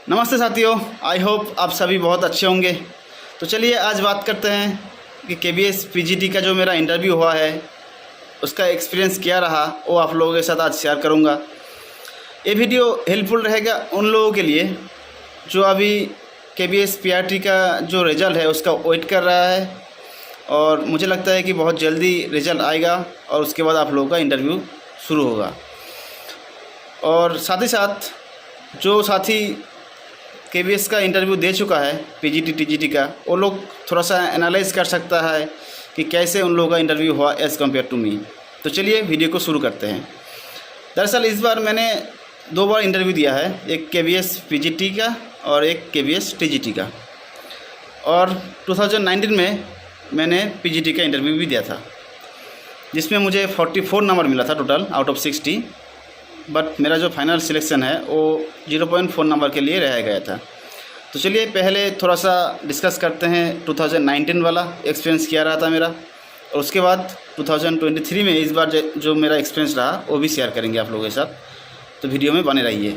नमस्ते साथियों, I hope आप सभी बहुत अच्छे होंगे। तो चलिए आज बात करते हैं कि केबीएस पीजीटी का जो मेरा इंटरव्यू हुआ है उसका एक्सपीरियंस क्या रहा, वो आप लोगों के साथ आज शेयर करूंगा। ये वीडियो हेल्पफुल रहेगा उन लोगों के लिए जो अभी केबीएस पीआरटी का जो रिज़ल्ट है उसका वेट कर रहा है, और मुझे लगता है कि बहुत जल्दी रिज़ल्ट आएगा और उसके बाद आप लोगों का इंटरव्यू शुरू होगा। और साथ ही साथ जो साथी केबीएस का इंटरव्यू दे चुका है पीजीटी टीजीटी का, वो लोग थोड़ा सा एनालाइज कर सकता है कि कैसे उन लोगों का इंटरव्यू हुआ एज़ कम्पेयर टू मी। तो चलिए वीडियो को शुरू करते हैं। दरअसल इस बार मैंने 2 बार इंटरव्यू दिया है, एक केबीएस पीजीटी का और एक केबीएस टीजीटी का। और 2019 में मैंने पीजीटी का इंटरव्यू भी दिया था, जिसमें मुझे 44 नंबर मिला था टोटल आउट ऑफ 60। बट मेरा जो फाइनल सिलेक्शन है वो 0.4 नंबर के लिए रह गया था। तो चलिए पहले थोड़ा सा डिस्कस करते हैं 2019 वाला एक्सपीरियंस क्या रहा था मेरा, और उसके बाद 2023 में इस बार जो मेरा एक्सपीरियंस रहा वो भी शेयर करेंगे आप लोगों के साथ। तो वीडियो में बने रहिए।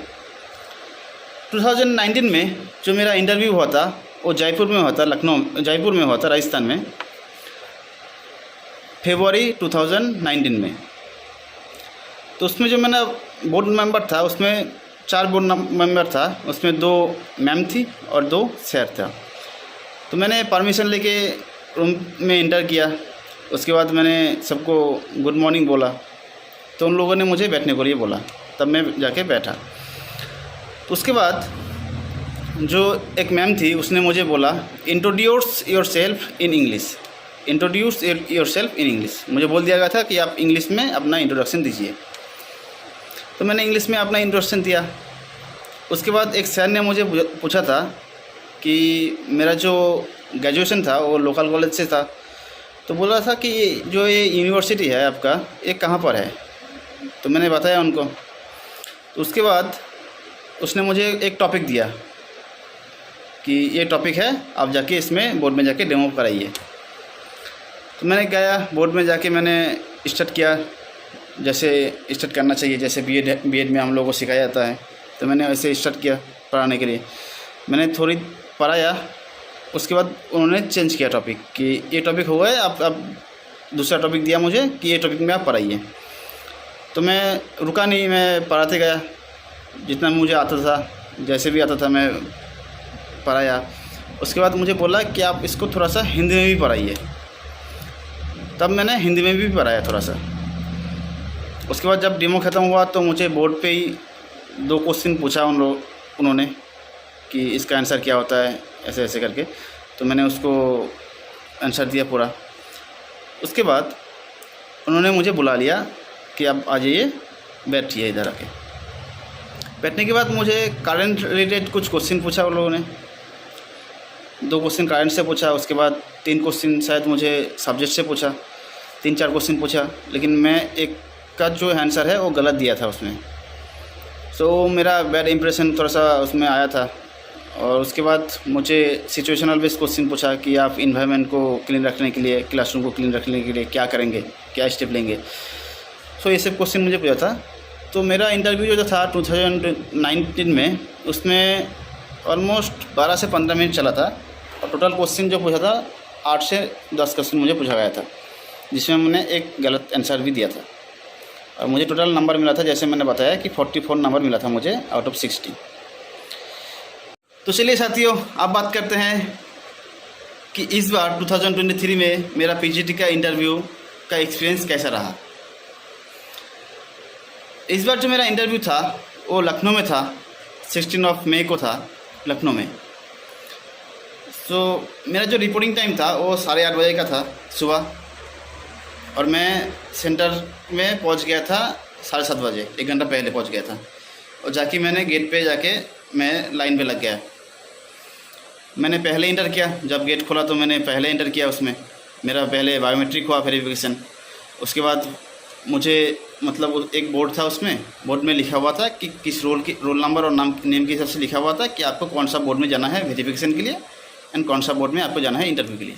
2019 में जो मेरा इंटरव्यू हुआ था वो जयपुर में हुआ था, जयपुर में हुआ था, राजस्थान में, फरवरी 2019 में। तो उसमें जो मेरा बोर्ड मेंबर था उसमें 4 बोर्ड मेंबर था, उसमें 2 मैम थी और 2 सर था। तो मैंने परमिशन लेके रूम में इंटर किया। उसके बाद मैंने सबको गुड मॉर्निंग बोला, तो उन लोगों ने मुझे बैठने को लिए बोला, तब मैं जाके बैठा। तो उसके बाद जो एक मैम थी उसने मुझे बोला introduce your self in English, introduce your self in English. मुझे बोल दिया गया था कि आप इंग्लिश में अपना इंट्रोडक्शन दीजिए। तो मैंने इंग्लिश में अपना इंट्रोडक्शन दिया। उसके बाद एक सर ने मुझे पूछा था कि मेरा जो ग्रेजुएशन था वो लोकल कॉलेज से था। तो बोला था कि ये यूनिवर्सिटी है आपका, ये कहाँ पर है। तो मैंने बताया उनको। तो उसके बाद उसने मुझे एक टॉपिक दिया कि ये टॉपिक है, आप जाके इसमें बोर्ड में जाके डेमो कराइए। तो मैंने गया बोर्ड में जाके मैंने स्टार्ट किया, जैसे स्टार्ट करना चाहिए, जैसे बीएड में हम लोगों को सिखाया जाता है। तो मैंने ऐसे स्टार्ट किया पढ़ाने के लिए। मैंने थोड़ी पढ़ाया, उसके बाद उन्होंने चेंज किया टॉपिक कि ये टॉपिक हो गया, अब दूसरा टॉपिक दिया मुझे कि ये टॉपिक में आप पढ़ाइए। तो मैं रुका नहीं, मैं पढ़ाते गया जितना मुझे आता था, जैसे भी आता था मैं पढ़ाया। उसके बाद मुझे बोला कि आप इसको थोड़ा सा हिंदी में भी पढ़ाइए। तब मैंने हिंदी में भी पढ़ाया थोड़ा सा। उसके बाद जब डेमो ख़त्म हुआ तो मुझे बोर्ड पे ही 2 क्वेश्चन पूछा उन्होंने कि इसका आंसर क्या होता है, ऐसे ऐसे करके। तो मैंने उसको आंसर दिया पूरा। उसके बाद उन्होंने मुझे बुला लिया कि आप आ जाइए, बैठिए इधर आके। बैठने के बाद मुझे करंट रिलेटेड कुछ क्वेश्चन पूछा उन लोगों ने। 2 क्वेश्चन करंट से पूछा, उसके बाद 3 क्वेश्चन शायद मुझे सब्जेक्ट से पूछा, 3-4 क्वेश्चन पूछा, लेकिन मैं एक का जो आंसर है वो गलत दिया था उसमें। सो मेरा बैड इंप्रेशन थोड़ा सा उसमें आया था। और उसके बाद मुझे सिचुएशनल बेस्ड क्वेश्चन पूछा कि आप इन्वायरमेंट को क्लीन रखने के लिए, क्लासरूम को क्लीन रखने के लिए क्या करेंगे, क्या स्टेप लेंगे। सो ये सब क्वेश्चन मुझे पूछा था। तो मेरा इंटरव्यू जो था 2019 में, उसमें ऑलमोस्ट 12 से 15 मिनट चला था। और टोटल क्वेश्चन जो पूछा था 8 से 10 क्वेश्चन मुझे पूछा गया था, जिसमें मैंने एक गलत आंसर भी दिया था। और मुझे टोटल नंबर मिला था, जैसे मैंने बताया कि 44 नंबर मिला था मुझे आउट ऑफ 60। तो चलिए साथियों, अब बात करते हैं कि इस बार 2023 में मेरा पीजीटी का इंटरव्यू का एक्सपीरियंस कैसा रहा। इस बार जो मेरा इंटरव्यू था वो लखनऊ में था, 16 मई को था लखनऊ में। तो मेरा जो रिपोर्टिंग टाइम था वो 8:30 बजे का था सुबह, और मैं सेंटर में पहुंच गया था 7:30 बजे, 1 घंटा पहले पहुंच गया था। और जाके मैंने गेट पे जाके मैं लाइन पे लग गया। मैंने पहले इंटर किया, जब गेट खोला तो मैंने पहले इंटर किया। उसमें मेरा पहले बायोमेट्रिक हुआ, वेरिफिकेशन। उसके बाद मुझे मतलब एक बोर्ड था, उसमें बोर्ड में लिखा हुआ था कि किस रोल नंबर और नेम के हिसाब से लिखा हुआ था कि आपको कौन सा बोर्ड में जाना है वेरिफिकेशन के लिए एंड कौन सा बोर्ड में आपको जाना है इंटरव्यू के लिए,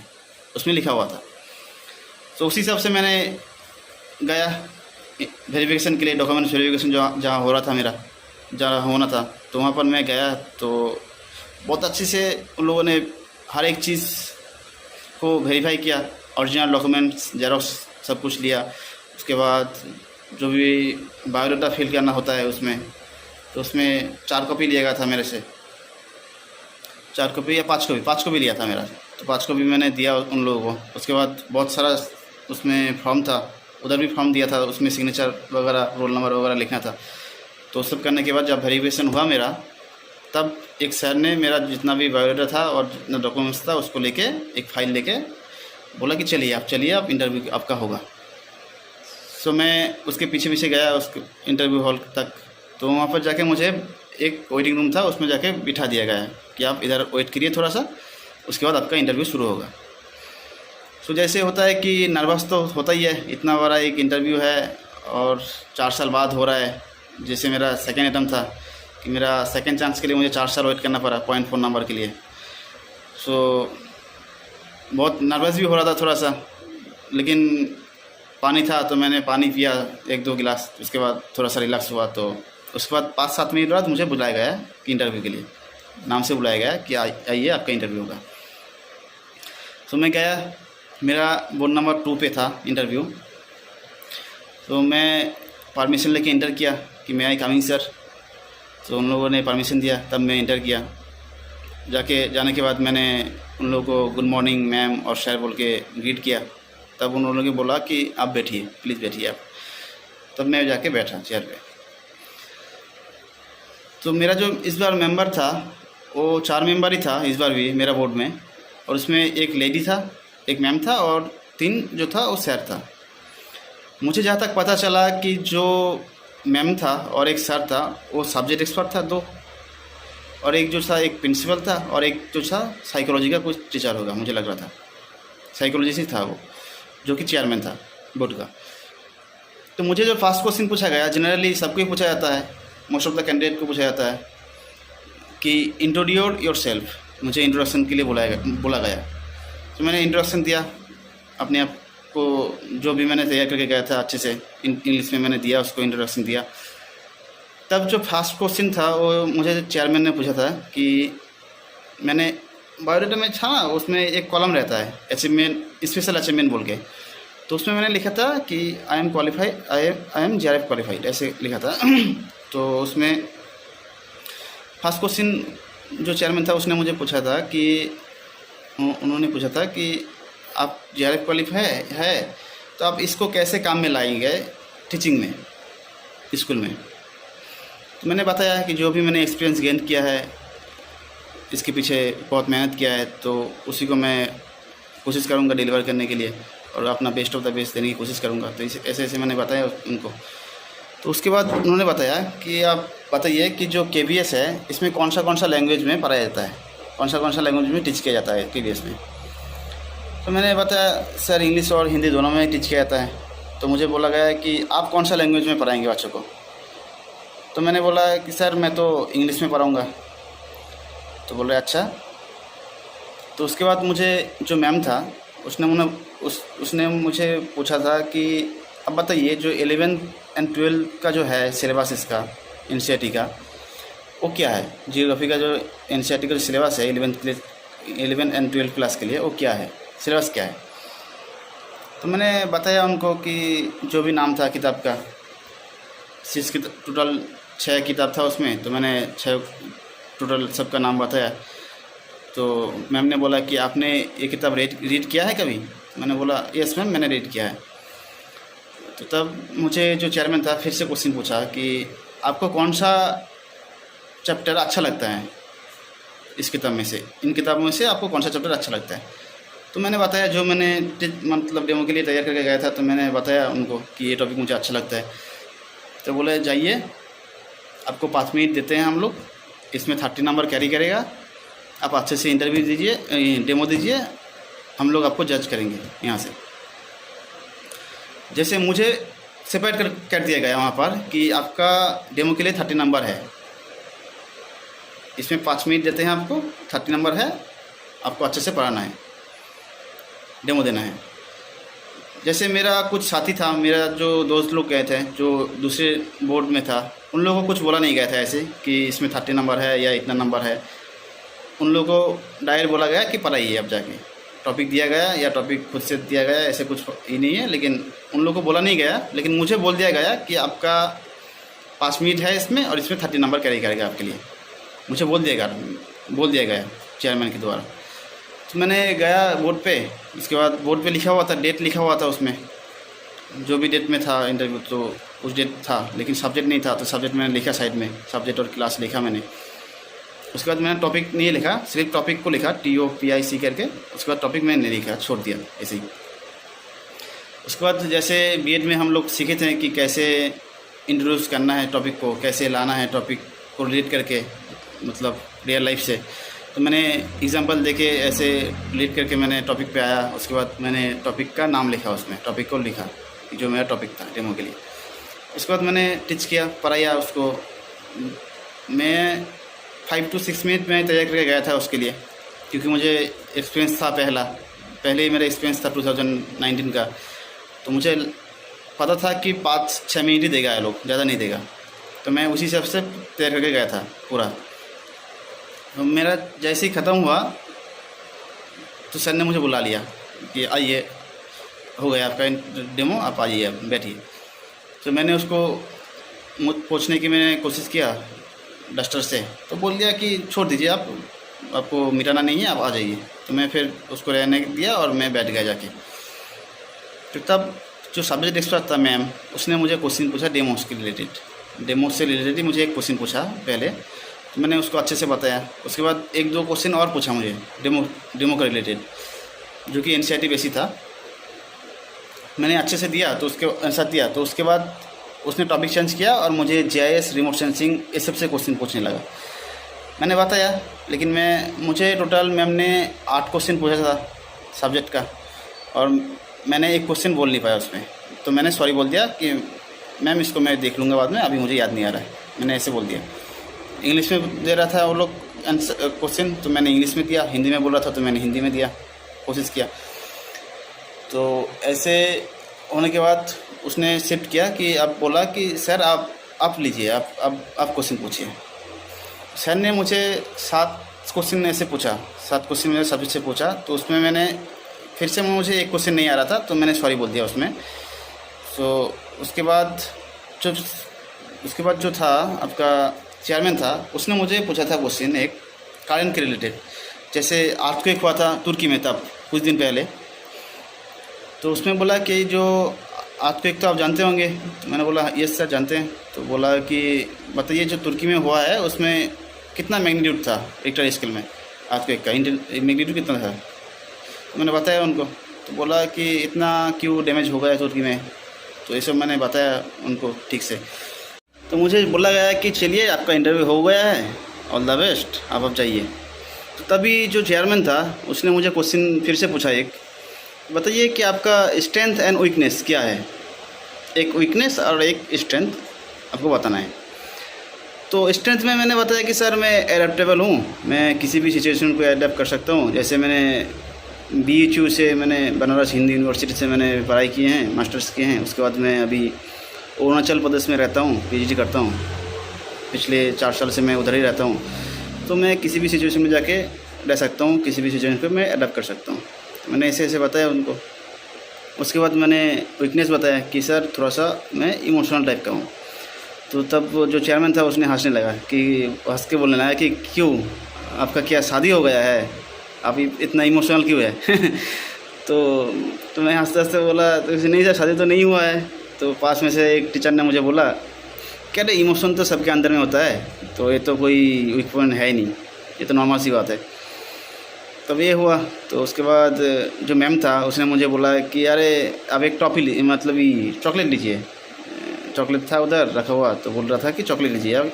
उसमें लिखा हुआ था। तो उसी हिसाब से मैंने गया वेरिफिकेशन के लिए, डॉक्यूमेंट्स वेरिफिकेशन जहाँ हो रहा था मेरा। जहाँ होना था, तो वहाँ पर मैं गया तो बहुत अच्छे से उन लोगों ने हर एक चीज़ को वेरीफाई किया, ओरिजिनल डॉक्यूमेंट्स जेरॉक्स सब कुछ लिया। उसके बाद जो भी बायोडाटा फिल करना होता है उसमें, तो उसमें 4 कॉपी लिया गया था मेरे से, 4 कॉपी या 5 कॉपी लिया था मेरा, तो 5 कॉपी मैंने दिया उन लोगों को। उसके बाद बहुत सारा उसमें फॉर्म था, उधर भी फॉर्म दिया था, उसमें सिग्नेचर वगैरह रोल नंबर वगैरह लिखना था। तो सब करने के बाद जब वेरिफिकेशन हुआ मेरा, तब एक सर ने मेरा जितना भी बायोडाटा था और जितना डॉक्यूमेंट्स था उसको लेके एक फ़ाइल लेके बोला कि चलिए आप इंटरव्यू आपका होगा। सो मैं उसके पीछे पीछे गया उसके इंटरव्यू हॉल तक। तो वहाँ पर जाके मुझे एक वेटिंग रूम था, उसमें जाके बिठा दिया गया कि आप इधर वेट करिए थोड़ा सा, उसके बाद आपका इंटरव्यू शुरू होगा। सो जैसे होता है कि नर्वस तो होता ही है, इतना बड़ा एक इंटरव्यू है और 4 साल बाद हो रहा है। जैसे मेरा सेकेंड अटैम्प्ट था कि मेरा सेकेंड चांस के लिए मुझे 4 साल वेट करना पड़ा 0.4 नंबर के लिए। सो बहुत नर्वस भी हो रहा था थोड़ा सा, लेकिन पानी था तो मैंने पानी पिया 1-2 गिलास, उसके बाद थोड़ा सा रिलैक्स हुआ। तो उसके बाद 5-7 मिनट बाद मुझे बुलाया गया कि इंटरव्यू के लिए, नाम से बुलाया गया कि आइए आपका इंटरव्यू होगा। तो मैं गया, मेरा बोर्ड नंबर 2 पे था इंटरव्यू। तो मैं परमिशन लेके इंटर किया कि मैं आई कमिंग सर। तो उन लोगों ने परमिशन दिया, तब मैं इंटर किया। जाने के बाद मैंने उन लोगों को गुड मॉर्निंग मैम और सर बोल के ग्रीट किया। तब उन लोगों ने बोला कि आप बैठिए, प्लीज़ बैठिए आप। तब मैं जाके बैठा चेयर पे। तो मेरा जो इस बार मेंबर था वो 4 मेंबर ही था इस बार भी मेरा बोर्ड में, और उसमें एक लेडी था, एक मैम था और 3 जो था वो सर था। मुझे जहाँ तक पता चला कि जो मैम था और एक सर था वो सब्जेक्ट एक्सपर्ट था 2, और एक जो था एक प्रिंसिपल था, और एक जो था साइकोलॉजी का कुछ टीचर होगा मुझे लग रहा था, साइकोलॉजी से था वो, जो कि चेयरमैन था बोर्ड का। तो मुझे जो फर्स्ट क्वेश्चन पूछा गया, जनरली सबको ही पूछा जाता है, मोस्ट ऑफ द कैंडिडेट को पूछा जाता है कि इंट्रोड्यूस योरसेल्फ। मुझे इंट्रोडक्शन के लिए बोला गया। तो मैंने इंट्रोडक्शन दिया अपने आप को, जो भी मैंने तैयार करके गया था अच्छे से इंग्लिश में मैंने दिया, उसको इंट्रोडक्शन दिया। तब जो फर्स्ट क्वेश्चन था वो मुझे चेयरमैन ने पूछा था कि मैंने बायोडाटा में था ना, उसमें एक कॉलम रहता है अचीवमेंट, स्पेशल अचीवमेंट बोल के। तो उसमें मैंने लिखा था कि आई एम JRF क्वालिफाइड, ऐसे लिखा था। तो उसमें फर्स्ट क्वेश्चन जो चेयरमैन था उसने मुझे पूछा था कि उन्होंने पूछा था कि आप JRF क्वालिफाई है तो आप इसको कैसे काम में लाएंगे टीचिंग में, स्कूल में। तो मैंने बताया कि जो भी मैंने एक्सपीरियंस गेन किया है, इसके पीछे बहुत मेहनत किया है, तो उसी को मैं कोशिश करूँगा डिलीवर करने के लिए और अपना बेस्ट ऑफ द बेस्ट देने की कोशिश करूँगा। तो ऐसे ऐसे मैंने बताया उनको। तो उसके बाद उन्होंने बताया कि आप बताइए कि जो KBS है इसमें कौन सा लैंग्वेज में पढ़ाया जाता है, कौन सा लैंग्वेज में टीच किया जाता है KBS में। तो मैंने बताया सर इंग्लिश और हिंदी दोनों में टीच किया जाता है। तो मुझे बोला गया कि आप कौन सा लैंग्वेज में पढ़ाएंगे बच्चों को। तो मैंने बोला कि सर मैं तो इंग्लिश में पढ़ाऊँगा। तो बोल रहे अच्छा। तो उसके बाद मुझे जो मैम था उसने मुझे पूछा था कि अब बताइए जो 11 और 12 का जो है सिलेबस इसका NCERT का वो क्या है, जियोग्राफी का जो NCERT का जो सिलेबस है 11 और 12 क्लास के लिए वो क्या है, सिलेबस क्या है। तो मैंने बताया उनको कि जो भी नाम था किताब का, 6 की टोटल 6 किताब था उसमें, तो मैंने 6 टोटल सबका नाम बताया। तो मैम ने बोला कि आपने ये किताब रीड किया है कभी। मैंने बोला यस मैम मैंने रीड किया है। तो तब मुझे जो चेयरमैन था फिर से क्वेश्चन पूछा कि आपको कौन सा चैप्टर अच्छा लगता है इस किताब में से, इन किताबों में से आपको कौन सा चैप्टर अच्छा लगता है। तो मैंने बताया जो मैंने मतलब डेमो के लिए तैयार करके गया था, तो मैंने बताया उनको कि ये टॉपिक मुझे अच्छा लगता है। तो बोले जाइए आपको 5 मिनट देते हैं हम लोग, इसमें 30 नंबर कैरी करेगा, आप अच्छे से इंटरव्यू दीजिए, डेमो दीजिए, हम लोग आपको जज करेंगे यहाँ से। जैसे मुझे सेपरेट कर दिया गया वहाँ पर कि आपका डेमो के लिए 30 नंबर है, इसमें 5 मिनट देते हैं आपको, 30 नंबर है, आपको अच्छे से पढ़ाना है, डेमो देना है। जैसे मेरा कुछ साथी था, मेरा जो दोस्त लोग गए थे जो दूसरे बोर्ड में था, उन लोगों को कुछ बोला नहीं गया था ऐसे कि इसमें 30 नंबर है या इतना नंबर है। उन लोगों को डायरेक्ट बोला गया कि पढ़ाइए अब जाके, टॉपिक दिया गया या टॉपिक खुद से दिया गया, ऐसे कुछ ही नहीं है। लेकिन उन लोगों को बोला नहीं गया, लेकिन मुझे बोल दिया गया कि आपका 5 मिनट है इसमें और इसमें 30 नंबर कैरी करेगा आपके लिए, मुझे बोल दिया गया चेयरमैन के द्वारा। तो मैंने गया बोर्ड पे, उसके बाद बोर्ड पे लिखा हुआ था, डेट लिखा हुआ था उसमें, जो भी डेट में था इंटरव्यू तो उस डेट था, लेकिन सब्जेक्ट नहीं था। तो सब्जेक्ट मैंने लिखा साइड में, सब्जेक्ट और क्लास लिखा मैंने। उसके बाद मैंने टॉपिक नहीं लिखा, सिर्फ टॉपिक को लिखा TOPIC करके। उसके बाद टॉपिक मैंने नहीं लिखा, छोड़ दिया ऐसे ही। उसके बाद जैसे बीएड में हम लोग सीखे थे कि कैसे इंट्रोड्यूस करना है टॉपिक को, कैसे लाना है टॉपिक को रिलेट करके, मतलब रियल लाइफ से। तो मैंने एग्जांपल देके ऐसे रिलेट करके मैंने टॉपिक पे आया। उसके बाद मैंने टॉपिक का नाम लिखा, उसमें टॉपिक को लिखा जो मेरा टॉपिक था डेमो के लिए। उसके बाद मैंने टीच किया, पढ़ाया उसको। मैं 5 to 6 मिनट में तैयार करके गया था उसके लिए, क्योंकि मुझे एक्सपीरियंस था पहले ही मेरा एक्सपीरियंस था 2019 का। तो मुझे पता था कि 5-6 मिनट ही देगा ये लोग, ज़्यादा नहीं देगा। तो मैं उसी हिसाब से तैयार करके गया था पूरा। तो मेरा जैसे ही ख़त्म हुआ तो सर ने मुझे बुला लिया कि आइए, हो गया आपका डेमो, आप आइए, अब बैठिए। तो मैंने उसको पूछने की मैंने कोशिश किया डस्टर से, तो बोल दिया कि छोड़ दीजिए, आपको मिटाना नहीं है, आप आ जाइए। तो मैं फिर उसको रहने दिया और मैं बैठ गया जाके। तो तब जो सब्जेक्ट एक्सपर्ट था मैम, उसने मुझे क्वेश्चन पूछा डेमो से रिलेटेड मुझे एक क्वेश्चन पूछा पहले। तो मैंने उसको अच्छे से बताया। उसके बाद 1-2 क्वेश्चन और पूछा मुझे डेमो का रिलेटेड, जो कि NCERT बेसी था। मैंने अच्छे से दिया, तो उसके आंसर दिया। तो उसके बाद उसने टॉपिक चेंज किया और मुझे GIS, रिमोट सेंसिंग, ये सबसे क्वेश्चन पूछने लगा। मैंने बताया, लेकिन मुझे टोटल मैम ने 8 क्वेश्चन पूछा था सब्जेक्ट का, और मैंने एक क्वेश्चन बोल नहीं पाया उसमें। तो मैंने सॉरी बोल दिया कि मैम इसको मैं देख लूँगा बाद में, अभी मुझे याद नहीं आ रहा है, मैंने ऐसे बोल दिया। इंग्लिश में दे रहा था वो लोग क्वेश्चन, तो मैंने इंग्लिश में दिया। हिंदी में बोल रहा था तो मैंने हिंदी में दिया, कोशिश किया। तो ऐसे होने के बाद उसने शिफ्ट किया कि अब बोला कि सर आप लीजिए, आप क्वेश्चन पूछिए। सर ने मुझे 7 क्वेश्चन ऐसे पूछा, 7 क्वेश्चन मेरे सब्जेक्ट से पूछा। तो उसमें मैंने फिर से मुझे एक क्वेश्चन नहीं आ रहा था, तो मैंने सॉरी बोल दिया उसमें। तो उसके बाद जो था आपका चेयरमैन था, उसने मुझे पूछा था क्वेश्चन एक कारण के रिलेटेड। जैसे अर्थक्वेक हुआ था तुर्की में तब कुछ दिन पहले, तो उसमें बोला कि जो अर्थक्वेक तो आप जानते होंगे। तो मैंने बोला यस सर जानते हैं। तो बोला कि बताइए जो तुर्की में हुआ है उसमें कितना मैग्नीट्यूड था रिक्टर स्केल में अर्थक्वेक का, मैग्नीट्यूड कितना था। तो मैंने बताया उनको। तो बोला कि इतना क्यों डैमेज हो गया तुर्की में, तो ये सब मैंने बताया उनको ठीक से। तो मुझे बोला गया कि चलिए आपका इंटरव्यू हो गया है, ऑल द बेस्ट, आप अब जाइए। तो तभी जो चेयरमैन था उसने मुझे क्वेश्चन फिर से पूछा एक, बताइए कि आपका स्ट्रेंथ एंड वीकनेस क्या है। एक वीकनेस और एक स्ट्रेंथ आपको बताना है। तो स्ट्रेंथ में मैंने बताया कि सर मैं एडेप्टेबल हूँ, मैं किसी भी सिचुएशन को एडेप्ट कर सकता हूँ। जैसे मैंने BHU से, मैंने बनारस हिंदी यूनिवर्सिटी से मैंने पढ़ाई किए हैं, मास्टर्स किए हैं। उसके बाद मैं अभी अरुणाचल प्रदेश में रहता हूँ, PhD करता हूँ। पिछले 4 साल से मैं उधर ही रहता हूँ। तो मैं किसी भी सिचुएशन में जाके रह सकता हूँ, किसी भी सिचुएशन को मैं अडॉप्ट कर सकता हूँ। तो मैंने ऐसे बताया उनको। उसके बाद मैंने वीकनेस बताया कि सर थोड़ा सा मैं इमोशनल टाइप का हूँ। तो तब जो चेयरमैन था उसने हंसने लगा, कि हंस के बोलने लगा कि क्यों, आपका क्या शादी हो गया है, आप इतना इमोशनल क्यों है। तो मैं हंसते हंसते बोला, तो नहीं सर शादी तो नहीं हुआ है। तो पास में से एक टीचर ने मुझे बोला, क्या रे इमोशन तो सबके अंदर में होता है, तो ये तो कोई वीक पॉइंट है ही नहीं, ये तो नॉर्मल सी बात है। तब ये हुआ। तो उसके बाद जो मैम था उसने मुझे बोला कि अरे अब एक टॉफ़ी मतलब ये चॉकलेट लीजिए। चॉकलेट था उधर रखा हुआ, तो बोल रहा था कि चॉकलेट लीजिए। अब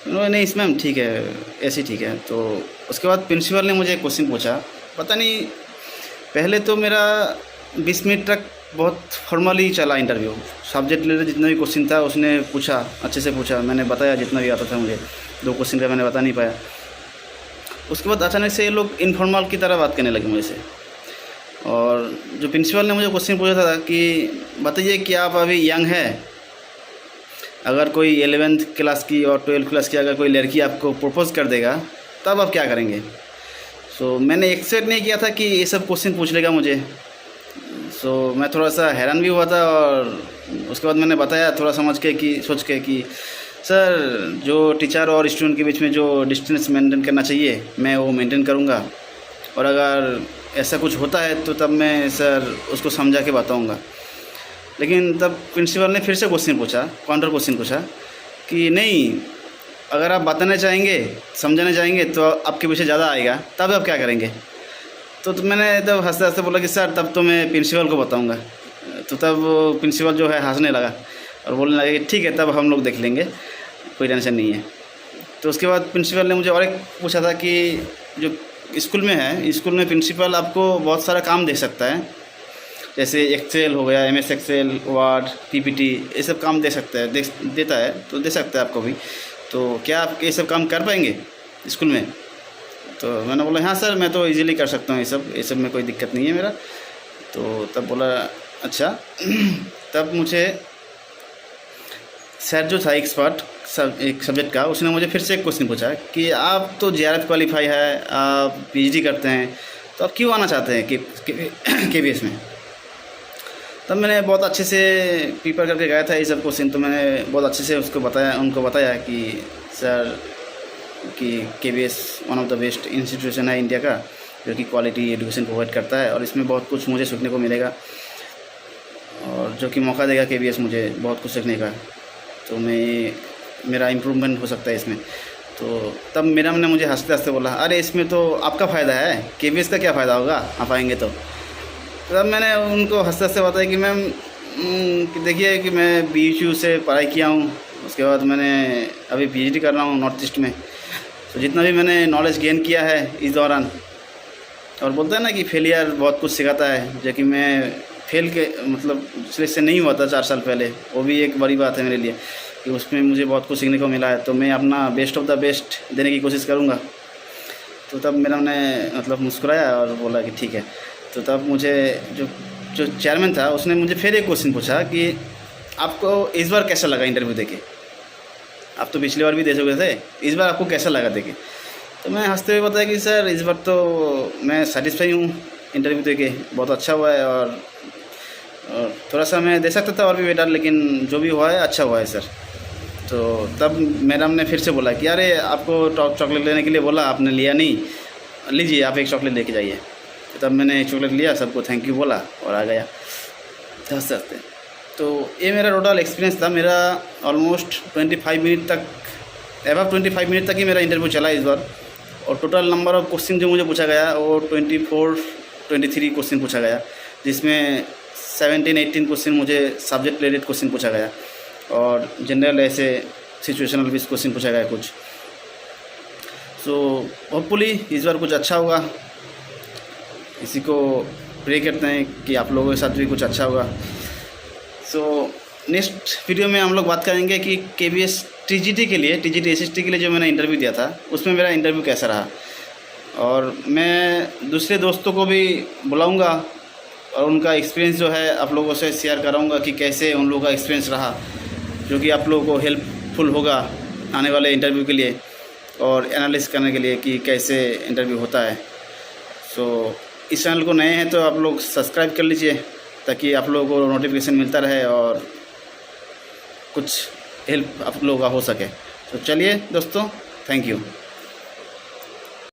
नहीं इस मैम ठीक है, ऐसे ठीक है। तो उसके बाद प्रिंसिपल ने मुझे एक क्वेश्चन पूछा। पता नहीं, पहले तो मेरा 20 मिनट तक बहुत फॉर्मली चला इंटरव्यू। सब्जेक्ट रिलेटेड जितना भी क्वेश्चन था उसने पूछा, अच्छे से पूछा। मैंने बताया जितना भी आता था मुझे। 2 क्वेश्चन का मैंने बता नहीं पाया। उसके बाद अचानक से ये लोग इनफॉर्मल की तरह बात करने लगे मुझसे, और जो प्रिंसिपल ने मुझे क्वेश्चन पूछा था कि बताइए कि आप अभी यंग है, अगर कोई 11th क्लास की और 12th क्लास की अगर कोई लड़की आपको प्रपोज़ कर देगा तब आप क्या करेंगे। सो मैंने एक्सपेक्ट नहीं किया था कि ये सब क्वेश्चन पूछ लेगा मुझे। सो मैं थोड़ा सा हैरान भी हुआ था और उसके बाद मैंने बताया थोड़ा सोच के कि सर जो टीचर और स्टूडेंट के बीच में जो डिस्टेंस मेंटेन करना चाहिए मैं वो मेंटेन करूँगा, और अगर ऐसा कुछ होता है तो तब मैं सर उसको समझा के बताऊँगा। लेकिन तब प्रिंसिपल ने फिर से काउंटर क्वेश्चन पूछा कि नहीं, अगर आप बताना चाहेंगे समझाना चाहेंगे तो आपके पीछे ज़्यादा आएगा, तब आप क्या करेंगे। तो मैंने तब हंसते हंसते बोला कि सर तब तो मैं प्रिंसिपल को बताऊंगा। तो तब प्रिंसिपल जो है हंसने लगा और बोलने लगा कि ठीक है तब हम लोग देख लेंगे, कोई टेंशन नहीं है। तो उसके बाद प्रिंसिपल ने मुझे और एक पूछा था कि जो स्कूल में है, स्कूल में प्रिंसिपल आपको बहुत सारा काम दे सकता है, जैसे एक्सेल हो गया, MS एक्सेल, वर्ड, PPT, ये सब काम दे सकता है, देता है, तो दे सकता है आपको भी। तो क्या आप ये सब काम कर पाएंगे स्कूल में। तो मैंने बोला हाँ सर मैं तो इजीली कर सकता हूँ, ये सब में कोई दिक्कत नहीं है मेरा। तो तब बोला अच्छा। तब मुझे सर जो था एक्सपर्ट एक सब्जेक्ट का, उसने मुझे फिर से एक क्वेश्चन पूछा कि आप तो JRF क्वालिफाई है, आप PhD करते हैं, तो आप क्यों आना चाहते हैं KVS में। तब मैंने बहुत अच्छे से प्रिपेयर करके गया था ये सब क्वेश्चन, तो मैंने बहुत अच्छे से उनको बताया कि सर कि KVS one of the best institution है इंडिया का, जो कि क्वालिटी एजुकेशन प्रोवाइड करता है और इसमें बहुत कुछ मुझे सीखने को मिलेगा, और जो कि मौका देगा KVS मुझे बहुत कुछ सीखने का, तो मेरा इम्प्रूवमेंट हो सकता है इसमें। तो तब मेरा ने मुझे हंसते हंसते बोला अरे इसमें तो आपका फ़ायदा है, KVS का क्या फ़ायदा होगा आप आएंगे तो। तब मैंने उनको हंसते हंसते बताया कि मैम देखिए कि मैं BHU से पढ़ाई किया हूँ, उसके बाद मैंने अभी PhD कर रहा हूँ नॉर्थ ईस्ट में। तो जितना भी मैंने नॉलेज गेन किया है इस दौरान, और बोलते हैं ना कि फेलियर बहुत कुछ सिखाता है, जो कि मैं फेल के मतलब सिलेक्शन नहीं हुआ था 4 साल पहले, वो भी एक बड़ी बात है मेरे लिए कि उसमें मुझे बहुत कुछ सीखने को मिला है। तो मैं अपना बेस्ट ऑफ द बेस्ट देने की कोशिश करूँगा। तो तब मेरा ने मतलब मुस्कुराया और बोला कि ठीक है। तो तब मुझे जो चेयरमैन था उसने मुझे फिर एक क्वेश्चन पूछा कि आपको इस बार कैसा लगा इंटरव्यू देके, आप तो पिछली बार भी दे चुके थे, इस बार आपको कैसा लगा देके। तो मैं हंसते हुए बताया कि सर इस बार तो मैं सेटिस्फाई हूँ इंटरव्यू देके, बहुत अच्छा हुआ है, और थोड़ा सा मैं दे सकता था और भी बेटर, लेकिन जो भी हुआ है अच्छा हुआ है सर। तो तब मैडम ने फिर से बोला कि अरे आपको चॉकलेट लेने के लिए बोला, आपने लिया नहीं, लीजिए आप एक चॉकलेट लेके जाइए। तो तब मैंने एक चॉकलेट लिया, सबको थैंक यू बोला और आ गया हंसते हंसते। तो ये मेरा टोटल एक्सपीरियंस था। मेरा ऑलमोस्ट 25 मिनट तक, अबव 25 मिनट तक ही मेरा इंटरव्यू चला इस बार, और टोटल नंबर ऑफ़ क्वेश्चन जो मुझे पूछा गया वो 23 क्वेश्चन पूछा गया, जिसमें 17-18 क्वेश्चन मुझे सब्जेक्ट रिलेटेड क्वेश्चन पूछा गया, और जनरल ऐसे सिचुएशनल बेस्ड क्वेश्चन पूछा गया कुछ। सो होपफुली इस बार कुछ अच्छा होगा, इसी को प्रे करते हैं कि आप लोगों के साथ भी कुछ अच्छा होगा। सो नेक्स्ट वीडियो में हम लोग बात करेंगे कि KVS TGT के लिए, TGT SST के लिए जो मैंने इंटरव्यू दिया था उसमें मेरा इंटरव्यू कैसा रहा, और मैं दूसरे दोस्तों को भी बुलाऊंगा और उनका एक्सपीरियंस जो है आप लोगों से शेयर कराऊंगा कि कैसे उन लोगों का एक्सपीरियंस रहा, जो कि आप लोगों को हेल्पफुल होगा आने वाले इंटरव्यू के लिए और एनालिसिस करने के लिए कि कैसे इंटरव्यू होता है। सो इस चैनल को नए हैं तो आप लोग सब्सक्राइब कर लीजिए, ताकि आप लोगों को नोटिफिकेशन मिलता रहे और कुछ हेल्प आप लोगों का हो सके। तो चलिए दोस्तों, थैंक यू।